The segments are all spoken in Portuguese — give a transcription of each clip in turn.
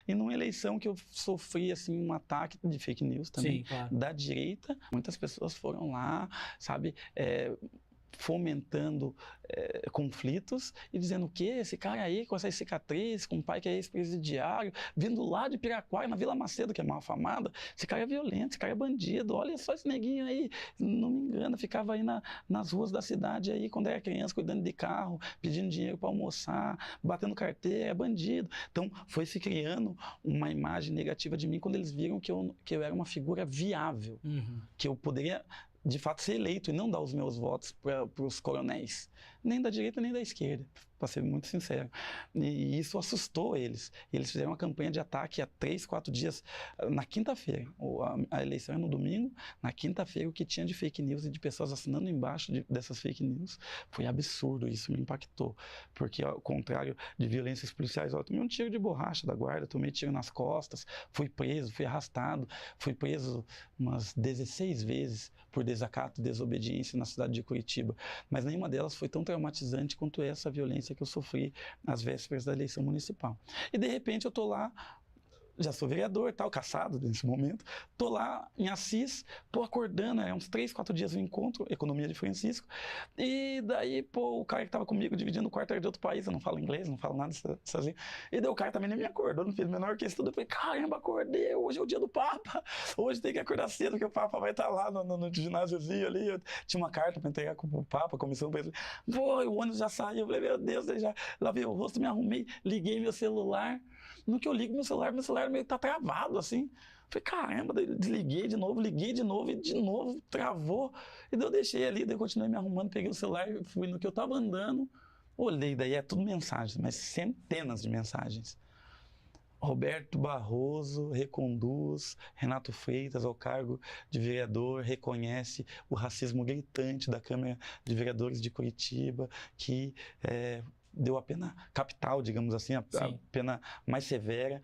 e numa eleição que eu sofri, assim, um ataque de fake news também, Sim, claro. da direita. Muitas pessoas foram lá, sabe, fomentando conflitos e dizendo o quê? Esse cara aí com essa cicatriz, com um pai que é ex-presidiário, vindo lá de Piraquara, na Vila Macedo, que é mal afamada, esse cara é violento, esse cara é bandido, olha só esse neguinho aí, não me engano, ficava aí nas ruas da cidade aí, quando era criança, cuidando de carro, pedindo dinheiro para almoçar, batendo carteira, é bandido. Então, foi se criando uma imagem negativa de mim quando eles viram que eu era uma figura viável, que eu poderia de fato ser eleito e não dar os meus votos para os coronéis, nem da direita nem da esquerda, para ser muito sincero. E isso assustou eles. Eles fizeram uma campanha de ataque há 3, 4 dias, na quinta-feira. A eleição é no domingo, na quinta-feira o que tinha de fake news e de pessoas assinando embaixo dessas fake news foi absurdo, isso me impactou, porque ao contrário de violências policiais, eu tomei um tiro de borracha da guarda, tomei tiro nas costas, fui preso, fui arrastado, fui preso umas 16 vezes por desacato e desobediência na cidade de Curitiba, mas nenhuma delas foi tão traumatizante quanto essa violência que eu sofri às vésperas da eleição municipal. E de repente eu tô lá, já sou vereador, tal, caçado nesse momento, tô lá em Assis, acordando, uns 3, 4 dias eu encontro Economia de Francisco, e daí, o cara que tava comigo dividindo o quarto era de outro país, eu não falo inglês, não falo nada sozinho, e daí o cara também nem me acordou, não fez menor questão, eu falei, caramba, acordei, hoje é o dia do Papa, hoje tem que acordar cedo, porque o Papa vai estar lá no ginásiozinho ali, eu tinha uma carta para entregar com o Papa, a comissão, o ônibus já saiu, eu falei, meu Deus, eu já lavei o rosto, me arrumei, liguei meu celular, no que eu ligo meu celular meio que tá travado, assim. Falei, caramba, daí desliguei de novo, liguei de novo, e de novo travou. E daí eu deixei ali, daí eu continuei me arrumando, peguei o celular, fui no que eu tava andando, olhei, daí é tudo mensagens, mas centenas de mensagens. Roberto Barroso reconduz Renato Freitas ao cargo de vereador, reconhece o racismo gritante da Câmara de Vereadores de Curitiba, que deu a pena capital, digamos assim, a pena mais severa,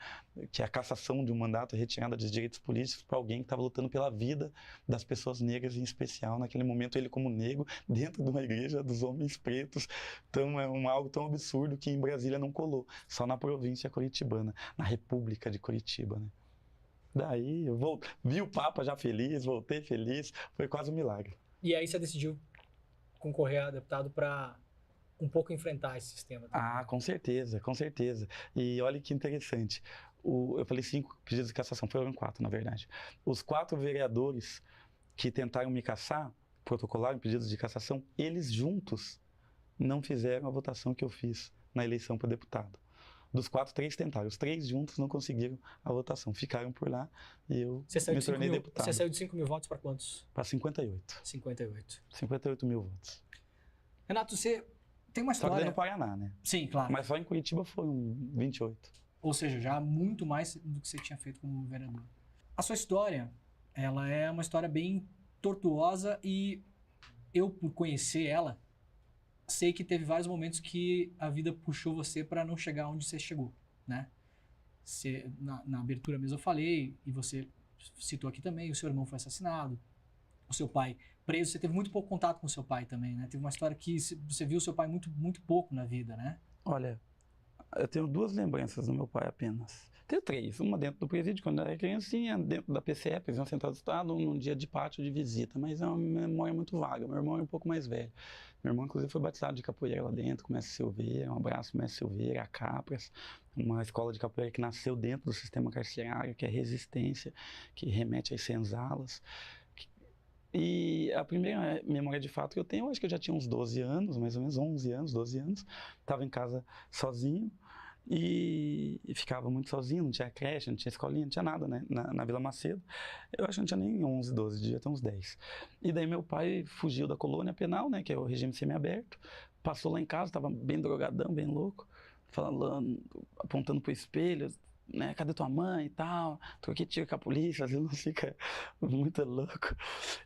que é a cassação de um mandato, retirada dos direitos políticos para alguém que estava lutando pela vida das pessoas negras, em especial, naquele momento ele como negro, dentro de uma igreja dos homens pretos. Então é algo tão absurdo que em Brasília não colou, só na província curitibana, na República de Curitiba, né? Daí eu vi o Papa já feliz, voltei feliz, foi quase um milagre. E aí você decidiu concorrer a deputado para um pouco enfrentar esse sistema também. Ah, com certeza, com certeza. E olha que interessante, eu falei 5 pedidos de cassação, foram 4 na verdade. Os 4 vereadores que tentaram me cassar, protocolaram pedidos de cassação, eles juntos não fizeram a votação que eu fiz na eleição para deputado. Dos 4, 3 tentaram, os 3 juntos não conseguiram a votação, ficaram por lá e eu me tornei deputado. Você saiu de 5 mil votos para quantos? Para 58. 58 mil votos. Renato, você tem uma história... Só que no Paraná, né? Sim, claro. Mas só em Curitiba foram 28. Ou seja, já muito mais do que você tinha feito como vereador. A sua história, ela é uma história bem tortuosa e eu, por conhecer ela, sei que teve vários momentos que a vida puxou você para não chegar onde você chegou, né? Na abertura mesmo eu falei, e você citou aqui também, o seu irmão foi assassinado, o seu pai preso, você teve muito pouco contato com o seu pai também, né? Teve uma história que você viu o seu pai muito pouco na vida, né? Olha, eu tenho 2 lembranças do meu pai apenas. Tenho 3. Uma dentro do presídio, quando eu era criancinha, dentro da PCE, Prisão Central do Estado, num dia de pátio de visita. Mas é uma memória muito vaga. Meu irmão é um pouco mais velho. Meu irmão, inclusive, foi batizado de capoeira lá dentro, com o Mestre Silveira. Um abraço, Mestre Silveira, a Capras. Uma escola de capoeira que nasceu dentro do sistema carcerário, que é Resistência, que remete às senzalas. E a primeira memória de fato que eu tenho, eu acho que eu já tinha uns 12 anos, mais ou menos 11 anos, 12 anos. Estava em casa sozinho e ficava muito sozinho, não tinha creche, não tinha escolinha, não tinha nada, né, na Vila Macedo. Eu acho que não tinha nem 11, 12, devia ter uns 10. E daí meu pai fugiu da colônia penal, né, que é o regime semiaberto, passou lá em casa, estava bem drogadão, bem louco, falando, apontando pro espelho, né, cadê tua mãe e tal, troquei tiro com a polícia, às vezes não fica muito louco,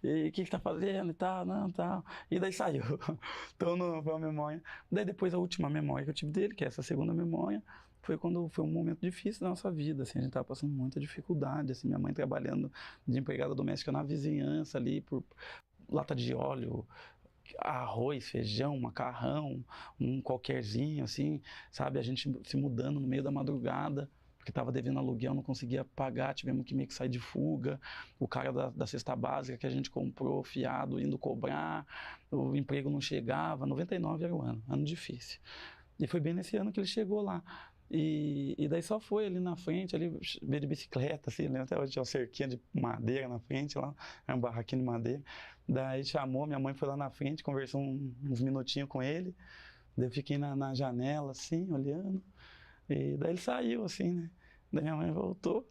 e o que tá fazendo e tal, não, tal, e daí saiu. Então não foi uma memória. Daí depois a última memória que eu tive dele, que é essa segunda memória, foi quando foi um momento difícil da nossa vida, assim, a gente tava passando muita dificuldade, assim, minha mãe trabalhando de empregada doméstica na vizinhança ali, por lata de óleo, arroz, feijão, macarrão, um qualquerzinho, assim, sabe, a gente se mudando no meio da madrugada, porque porque estava devendo aluguel, não conseguia pagar, tivemos que meio que sair de fuga. O cara da cesta básica que a gente comprou, fiado, indo cobrar, o emprego não chegava. 99 era o ano difícil. E foi bem nesse ano que ele chegou lá. E daí só foi ali na frente, ali veio de bicicleta, assim, lembro até hoje tinha uma cerquinha de madeira na frente lá, era um barraquinho de madeira. Daí chamou, minha mãe foi lá na frente, conversou uns minutinhos com ele. Daí eu fiquei na janela, assim, olhando. E daí ele saiu, assim, né? Daí minha mãe voltou.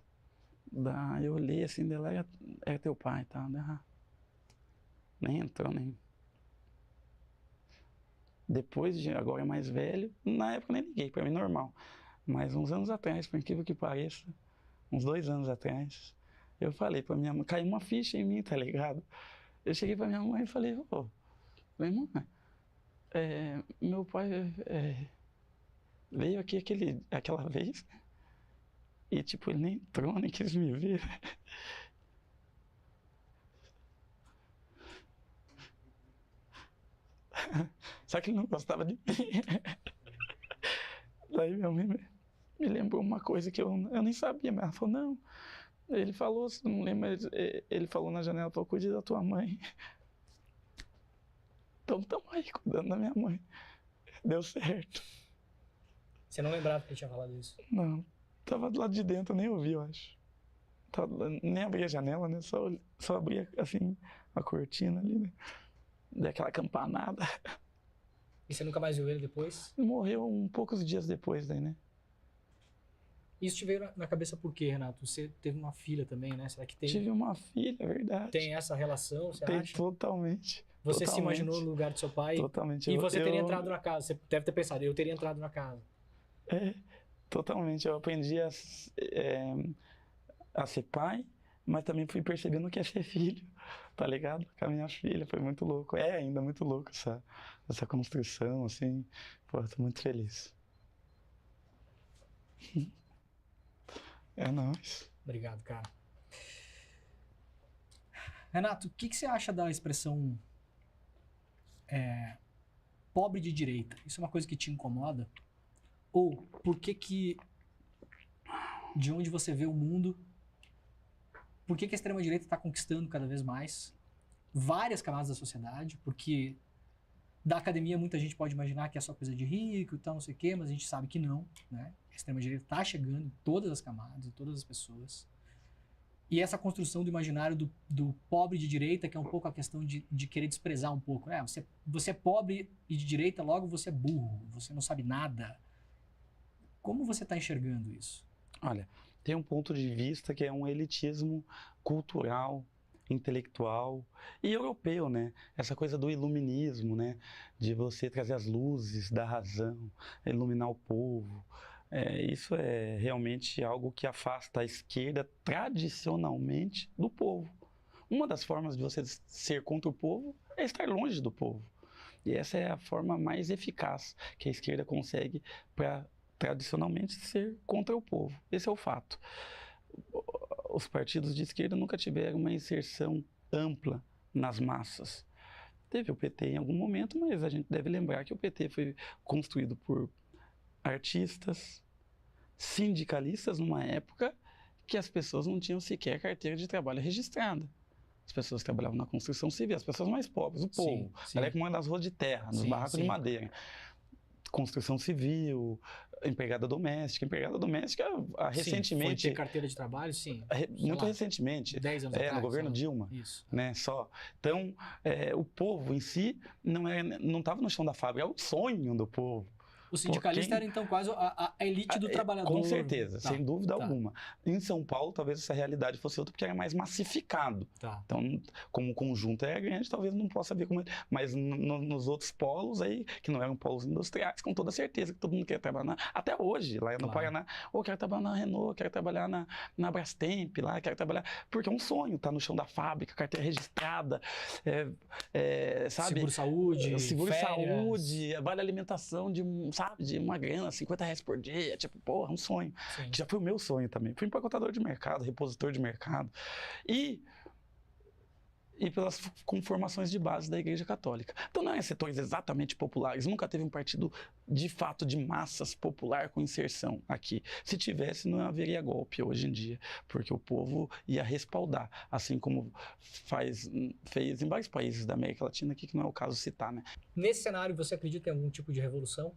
Daí eu olhei, assim, dela, era teu pai e tal. Nem entrou, nem... Depois, agora mais velho, na época nem liguei, pra mim normal. Mas uns anos atrás, por incrível que pareça, uns 2 anos atrás, eu falei pra minha mãe, caiu uma ficha em mim, tá ligado? Eu cheguei pra minha mãe e falei, minha mãe, meu pai veio aqui aquela vez, e tipo, ele nem entrou, nem quis me ver. Só que ele não gostava de mim. Daí minha mãe me lembrou uma coisa que eu nem sabia, mas ela falou, não. Ele falou, não lembro, ele falou na janela, falou, cuide da tua mãe. Então tamo aí cuidando da minha mãe. Deu certo. Você não lembrava que ele tinha falado isso? Não, tava do lado de dentro, nem ouvi, eu acho. Nem abri a janela, né? Só abri assim a cortina ali, né? Daquela campanada. E você nunca mais viu ele depois? Morreu poucos dias depois daí, né? Isso te veio na cabeça por quê, Renato? Você teve uma filha também, né? Será que tem... Tive uma filha, é verdade. Tem essa relação, você Tem acha? totalmente. Você se imaginou no lugar do seu pai? Totalmente. E você teria entrado na casa. Você deve ter pensado, eu teria entrado na casa. Totalmente. Eu aprendi a ser pai, mas também fui percebendo que é ser filho, tá ligado? Com a minha filha, foi muito louco. É ainda muito louco essa construção, assim. Pô, tô muito feliz. É nóis. Obrigado, cara. Renato, o que você acha da expressão pobre de direita? Isso é uma coisa que te incomoda? Ou por que de onde você vê o mundo, por que a extrema-direita está conquistando cada vez mais várias camadas da sociedade? Porque da academia muita gente pode imaginar que é só coisa de rico e tal, não sei o quê, mas a gente sabe que não, né? A extrema-direita está chegando em todas as camadas, em todas as pessoas. E essa construção do imaginário do pobre de direita, que é um pouco a questão de querer desprezar um pouco. Você é pobre e de direita, logo você é burro, você não sabe nada. Como você está enxergando isso? Olha, tem um ponto de vista que é um elitismo cultural, intelectual e europeu, né? Essa coisa do iluminismo, né? De você trazer as luzes da razão, iluminar o povo. Isso é realmente algo que afasta a esquerda tradicionalmente do povo. Uma das formas de você ser contra o povo é estar longe do povo. E essa é a forma mais eficaz que a esquerda consegue para tradicionalmente ser contra o povo. Esse é o fato. Os partidos de esquerda nunca tiveram uma inserção ampla nas massas. Teve o PT em algum momento, mas a gente deve lembrar que o PT foi construído por artistas, sindicalistas numa época que as pessoas não tinham sequer carteira de trabalho registrada. As pessoas trabalhavam na construção civil, as pessoas mais pobres, o povo, galera que mora nas ruas de terra, nos barracos de madeira. Construção civil, empregada doméstica, recentemente... Foi ter carteira de trabalho, sim. Muito recentemente, 10 anos atrás, no governo Dilma, né, só. Então, o povo em si não estava no chão da fábrica, é o sonho do povo. O sindicalista era, então, quase a elite do trabalhador. Com certeza, sem dúvida alguma. Em São Paulo, talvez essa realidade fosse outra, porque era mais massificado. Então, como o conjunto é grande, talvez não possa ver como... Mas nos outros polos aí, que não eram polos industriais, com toda certeza que todo mundo quer trabalhar. Até hoje, lá no Paraná, quero trabalhar na Renault, quero trabalhar na Brastemp, lá, quero trabalhar... Porque é um sonho, tá no chão da fábrica, carteira registrada, sabe? Seguro-saúde, Seguro-saúde, vale alimentação de uma grana, R$50 por dia, tipo, porra, um sonho. Sim. Que já foi o meu sonho também. Fui empacotador de mercado, repositor de mercado. E e pelas conformações de base da Igreja Católica. Então não é setores exatamente populares, nunca teve um partido de fato de massas popular com inserção aqui. Se tivesse, não haveria golpe hoje em dia, porque o povo ia respaldar, assim como fez em vários países da América Latina, aqui que não é o caso citar, né? Nesse cenário, você acredita em algum tipo de revolução?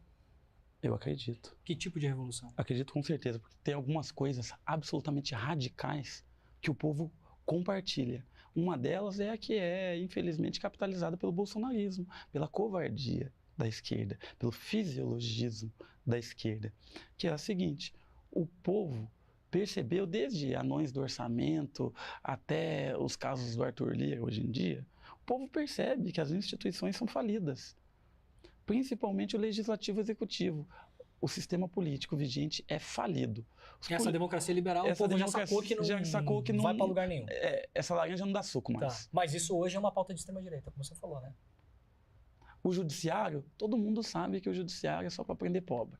Eu acredito. Que tipo de revolução? Acredito com certeza, porque tem algumas coisas absolutamente radicais que o povo compartilha. Uma delas é a que é, infelizmente, capitalizada pelo bolsonarismo, pela covardia da esquerda, pelo fisiologismo da esquerda, que é a seguinte: o povo percebeu, desde anões do orçamento até os casos do Arthur Lira hoje em dia, o povo percebe que as instituições são falidas, principalmente o legislativo e o executivo. O sistema político vigente é falido. Essa democracia liberal, o povo já sacou que não vai para lugar nenhum. Essa laranja não dá suco mais. Tá. Mas isso hoje é uma pauta de extrema-direita, como você falou, né? O judiciário, todo mundo sabe que o judiciário é só para prender pobre.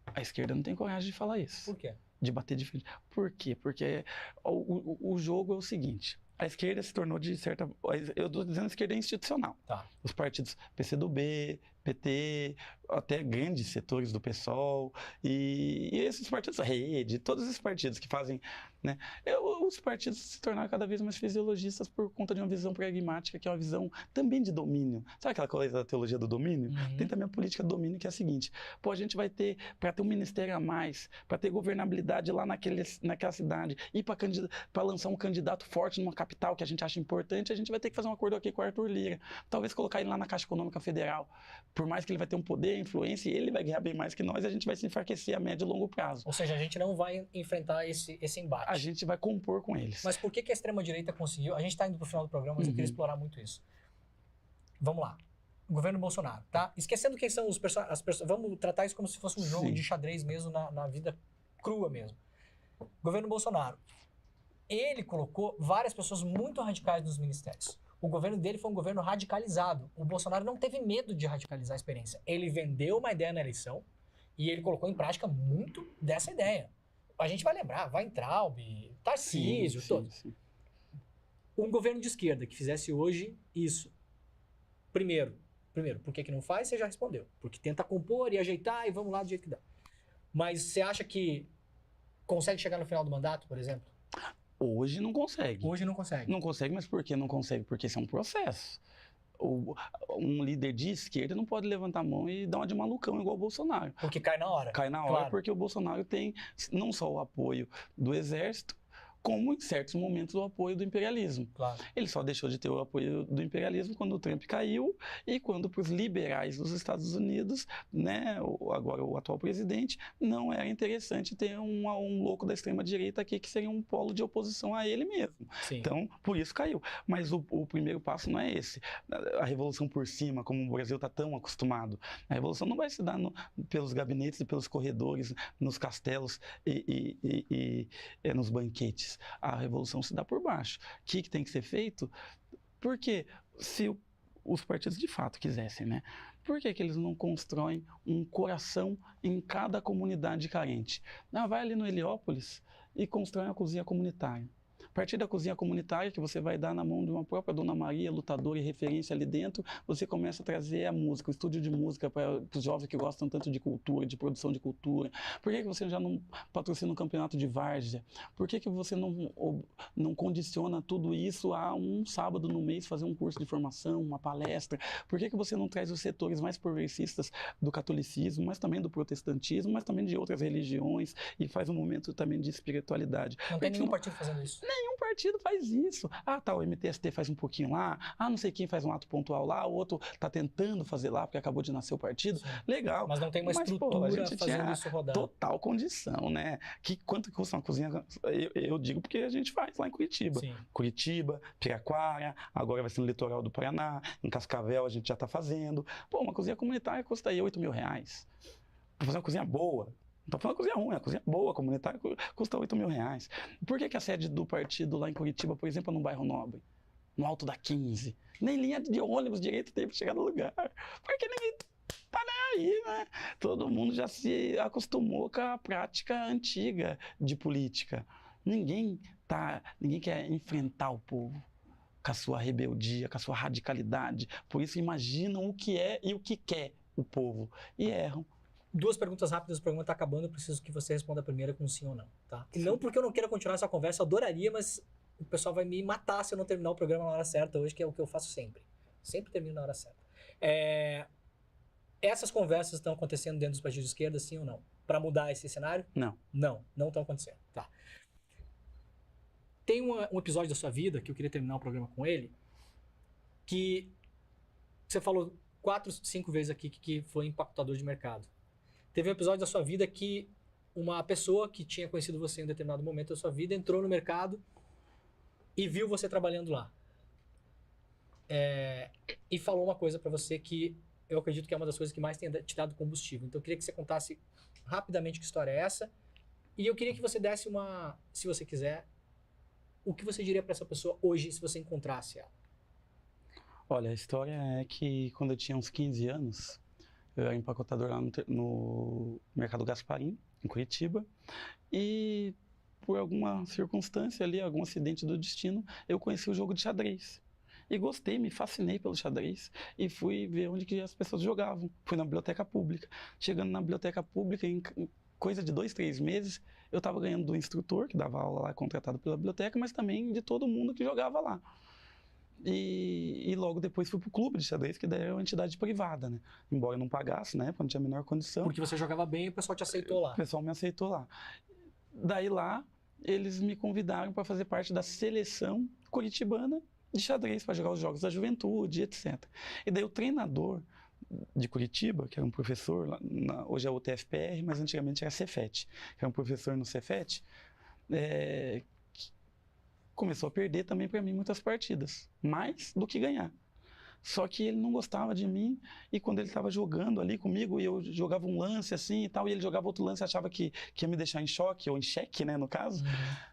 A esquerda não tem coragem de falar isso. Por quê? De bater de frente. Por quê? Porque o jogo é o seguinte: a esquerda se tornou de certa... Eu estou dizendo a esquerda institucional. Tá. Os partidos PCdoB, PT, até grandes setores do PSOL, e esses partidos, a Rede, todos esses partidos que fazem, né? Os partidos se tornaram cada vez mais fisiologistas por conta de uma visão pragmática, que é uma visão também de domínio. Sabe aquela coisa da teologia do domínio? Uhum. Tem também a política do domínio, que é a seguinte: pô, a gente vai ter, para ter um ministério a mais, para ter governabilidade lá naquela cidade, e para lançar um candidato forte numa capital que a gente acha importante, a gente vai ter que fazer um acordo aqui com o Arthur Lira. Talvez colocar ele lá na Caixa Econômica Federal. Por mais que ele vai ter um poder, influência, e ele vai ganhar bem mais que nós, a gente vai se enfraquecer a médio e longo prazo. Ou seja, a gente não vai enfrentar esse embate. A gente vai compor com eles. Mas por que a extrema-direita conseguiu? A gente está indo para o final do programa, mas eu queria explorar muito isso. Vamos lá. Governo Bolsonaro, tá? Esquecendo quem são as pessoas. Vamos tratar isso como se fosse um jogo de xadrez mesmo, na vida crua mesmo. Governo Bolsonaro. Ele colocou várias pessoas muito radicais nos ministérios. O governo dele foi um governo radicalizado. O Bolsonaro não teve medo de radicalizar a experiência. Ele vendeu uma ideia na eleição e ele colocou em prática muito dessa ideia. A gente vai lembrar, Weintraub, Tarcísio, todos. Sim. Um governo de esquerda que fizesse hoje isso. Primeiro, por que não faz? Você já respondeu. Porque tenta compor e ajeitar e vamos lá do jeito que dá. Mas você acha que consegue chegar no final do mandato, por exemplo? Hoje não consegue. Hoje não consegue. Não consegue, mas por que não consegue? Porque isso é um processo. Um líder de esquerda não pode levantar a mão e dar uma de malucão igual o Bolsonaro. Porque cai na hora. Cai na hora, claro. Porque o Bolsonaro tem não só o apoio do exército, como em certos momentos o apoio do imperialismo. Claro. Ele só deixou de ter o apoio do imperialismo quando o Trump caiu e quando para os liberais dos Estados Unidos, né, agora o atual presidente, não era interessante ter um louco da extrema-direita aqui que seria um polo de oposição a ele mesmo. Sim. Então, por isso caiu. Mas o primeiro passo não é esse. A revolução por cima, como o Brasil está tão acostumado. A revolução não vai se dar pelos gabinetes e pelos corredores, nos castelos e nos banquetes. A revolução se dá por baixo. O que tem que ser feito? Porque se os partidos de fato quisessem, né? Por que eles não constroem um coração em cada comunidade carente? Vai ali no Heliópolis e constrói uma cozinha comunitária. A partir da cozinha comunitária, que você vai dar na mão de uma própria Dona Maria, lutadora e referência ali dentro, você começa a trazer a música, o estúdio de música para os jovens que gostam tanto de cultura, de produção de cultura. Por que você já não patrocina um campeonato de várzea? Por que você não condiciona tudo isso a um sábado no mês fazer um curso de formação, uma palestra? Por que você não traz os setores mais progressistas do catolicismo, mas também do protestantismo, mas também de outras religiões e faz um momento também de espiritualidade? Não tem nenhum partido fazendo isso. Nenhum partido faz isso. O MTST faz um pouquinho lá, não sei quem faz um ato pontual lá, o outro está tentando fazer lá porque acabou de nascer o partido. Sim. Legal. Mas não tem uma estrutura a gente fazendo isso rodar. Total condição, né? Quanto custa uma cozinha? Eu digo porque a gente faz lá em Curitiba. Sim. Curitiba, Piraquara, agora vai ser no litoral do Paraná, em Cascavel a gente já está fazendo. Uma cozinha comunitária custa aí R$8 mil. Para fazer uma cozinha boa. Não estou falando cozinha ruim, a cozinha boa, comunitária, custa R$8 mil. Por que a sede do partido lá em Curitiba, por exemplo, é num bairro nobre? No Alto da 15? Nem linha de ônibus direito teve para chegar no lugar. Porque ninguém tá nem aí, né? Todo mundo já se acostumou com a prática antiga de política. Ninguém quer enfrentar o povo. com a sua rebeldia, com a sua radicalidade. Por isso imaginam o que é e o que quer o povo. E erram. 2 perguntas rápidas, o programa está acabando, eu preciso que você responda a primeira com sim ou não, tá? E não porque eu não queira continuar essa conversa, eu adoraria, mas o pessoal vai me matar se eu não terminar o programa na hora certa hoje, que é o que eu faço sempre. Sempre termino na hora certa. Essas conversas estão acontecendo dentro dos partidos de esquerda, sim ou não? Para mudar esse cenário? Não. Não estão acontecendo. Tá. Tem um episódio da sua vida, que eu queria terminar o programa com ele, que você falou 4, 5 vezes aqui que foi impactador de mercado. Teve um episódio da sua vida que uma pessoa que tinha conhecido você em um determinado momento da sua vida entrou no mercado e viu você trabalhando lá. E falou uma coisa para você que eu acredito que é uma das coisas que mais tem te dado combustível. Então eu queria que você contasse rapidamente que história é essa. E eu queria que você desse se você quiser, o que você diria para essa pessoa hoje se você encontrasse ela? Olha, a história é que quando eu tinha uns 15 anos, eu era empacotador lá no Mercado Gasparim, em Curitiba, e por alguma circunstância ali, algum acidente do destino, eu conheci o jogo de xadrez. E gostei, me fascinei pelo xadrez e fui ver onde que as pessoas jogavam. Fui na biblioteca pública. Chegando na biblioteca pública, em coisa de 2, 3 meses, eu estava ganhando do instrutor, que dava aula lá, contratado pela biblioteca, mas também de todo mundo que jogava lá. E logo depois fui para o clube de xadrez, que daí era uma entidade privada, né? Embora eu não pagasse, né? Porque não tinha a menor condição. Porque você jogava bem e o pessoal te aceitou lá. O pessoal me aceitou lá. Daí lá, eles me convidaram para fazer parte da seleção curitibana de xadrez, para jogar os jogos da juventude, etc. E daí o treinador de Curitiba, que era um professor, hoje é o TFPR, mas antigamente era Cefet, que era um professor no Cefet, começou a perder também para mim muitas partidas, mais do que ganhar. Só que ele não gostava de mim, e quando ele estava jogando ali comigo, e eu jogava um lance assim e tal, e ele jogava outro lance, achava que ia me deixar em choque, ou em xeque, né, no caso,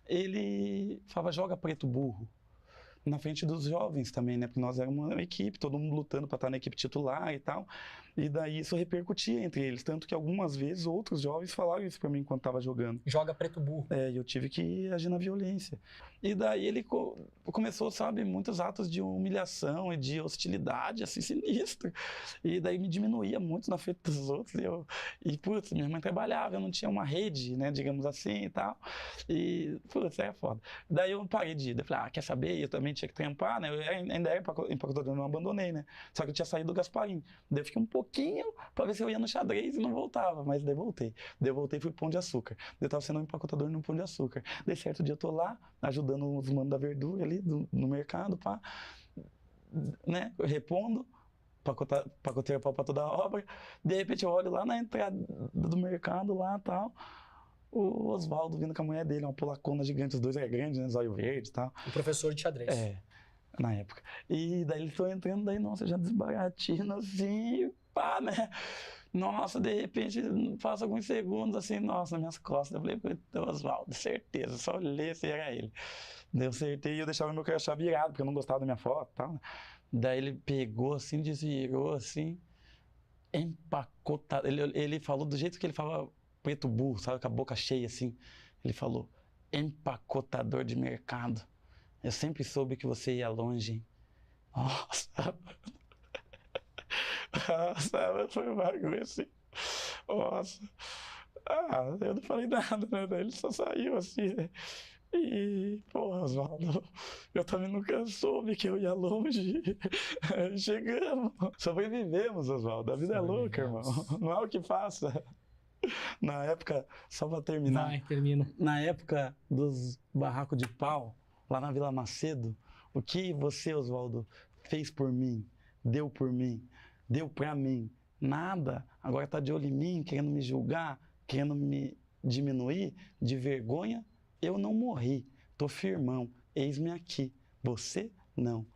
ele falava, joga preto burro. Na frente dos jovens também, né? Porque nós éramos uma equipe, todo mundo lutando para estar na equipe titular e tal. E daí isso repercutia entre eles. Tanto que algumas vezes outros jovens falaram isso para mim enquanto estava jogando. Joga preto burro. E eu tive que agir na violência. E daí ele começou, sabe, muitos atos de humilhação e de hostilidade, assim, sinistro. E daí me diminuía muito na frente dos outros. Putz, minha mãe trabalhava, eu não tinha uma rede, né, digamos assim e tal. E, putz, era foda. Daí eu parei de ir. Eu falei, quer saber? Eu também tinha que trampar, né? Eu ainda era empacotador, não abandonei, né? Só que eu tinha saído do Gasparim. Daí eu fiquei um pouquinho para ver se eu ia no xadrez e não voltava, mas daí voltei. Daí eu voltei e fui pro Pão de Açúcar. Daí eu tava sendo um empacotador no Pão de Açúcar. Daí certo dia eu tô lá, ajudando os manos da verdura ali no mercado, pá, né? Eu repondo, pacoteiro pau pra toda a obra. De repente eu olho lá na entrada do mercado lá e tal. O Oswaldo vindo com a mulher dele, uma polacona gigante, os dois eram grandes, né? Zóio verde e tal. O professor de xadrez. Na época. E daí eles estão entrando, daí, nossa, já desbaratina assim, pá, né? Nossa, de repente, passa alguns segundos assim, nossa, nas minhas costas. Eu falei, Oswaldo, certeza, só olhei se era ele. Daí eu acertei e eu deixava meu crachá virado, porque eu não gostava da minha foto e tal, né? Daí ele pegou assim, desvirou assim, empacotado. Ele falou do jeito que ele falava preto burro, sabe, com a boca cheia assim. Ele falou, empacotador de mercado. Eu sempre soube que você ia longe, hein? Nossa! Nossa, foi um bagulho assim. Nossa! Eu não falei nada, né? Ele só saiu assim, né? E, porra, Oswaldo, eu também nunca soube que eu ia longe. Chegamos. Sobrevivemos, Oswaldo. A vida é louca, irmão. Não é o que faça. Na época, só pra terminar. Vai, termina. Na época dos barracos de pau, lá na Vila Macedo, o que você, Oswaldo, fez por mim, deu por mim, deu pra mim? Nada. Agora tá de olho em mim, querendo me julgar, querendo me diminuir. De vergonha, eu não morri. Tô firmão. Eis-me aqui. Você, não.